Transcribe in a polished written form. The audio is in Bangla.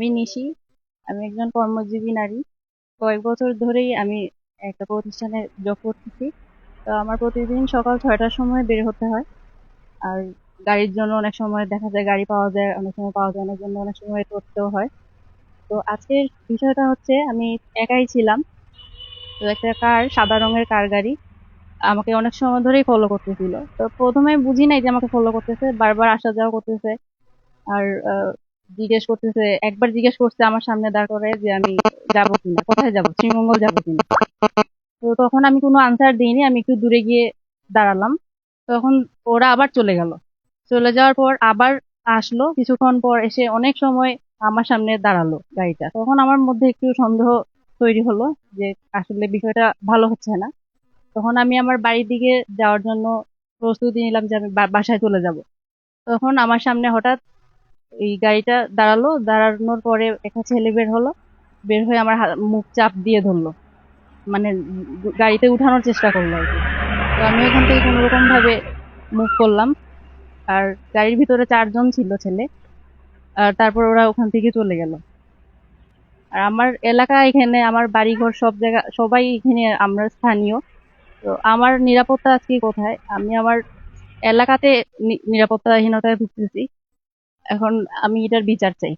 আমি নিশি। আমি একজন কর্মজীবী নারী। কয়েক বছর ধরেই আমি একটা প্রতিষ্ঠানে জব করতেছি। তো আমার প্রতিদিন সকাল ৬টার সময় বের হতে হয়। আর গাড়ির জন্য অনেক সময় দেখা যায় গাড়ি পাওয়া যায়, অনেক সময় পাওয়া যায় না, জন্য অনেক সময় করতেও হয়। তো আজকের বিষয়টা হচ্ছে আমি একাই ছিলাম। তো একটা সাদা রঙের গাড়ি আমাকে অনেক সময় ধরেই ফলো করতেছিল। তো প্রথমে বুঝি নাই যে আমাকে ফলো করতেছে, বারবার আসা যাওয়া করতেছে। আর জিজ্ঞেস করতেছে, একবার জিজ্ঞেস করছে আমার সামনে দাঁড় করে যে আমি যাবো কিনা, কোথায় যাবো, শ্রীমঙ্গল যাবো কিনা। তো তখন আমি কোনো আনসার দিইনি, আমি একটু দূরে গিয়ে দাঁড়ালাম। তখন ওরা আবার চলে গেল। চলে যাওয়ার পর আবার আসলো, কিছুক্ষণ পর এসে অনেক সময় আমার সামনে দাঁড়ালো গাড়িটা। তখন আমার মধ্যে একটু সন্দেহ তৈরি হলো যে আসলে বিষয়টা ভালো হচ্ছে না। তখন আমি আমার বাড়ির দিকে যাওয়ার জন্য প্রস্তুতি নিলাম যে আমি বাসায় চলে যাব। তখন আমার সামনে হঠাৎ এই গাড়িটা দাঁড়ালো, দাঁড়ানোর পরে একটা ছেলে বের হলো। বের হয়ে আমার মুখ চাপ দিয়ে ধরলো, মানে গাড়িতে উঠানোর চেষ্টা করলো আর কি। তো আমি ওখান থেকে কোনো রকম ভাবে মুভ করলাম। আর গাড়ির ভিতরে ৪ জন ছিল ছেলে। আর তারপর ওরা ওখান থেকে চলে গেল। আর আমার এলাকা এখানে, আমার বাড়িঘর সব জায়গা, সবাই এখানে আমরা স্থানীয়। তো আমার নিরাপত্তা আজকে কোথায়? আমি আমার এলাকাতে নিরাপত্তাহীনতায় ভুগতেছি। এখন আমি এটার বিচার চাই।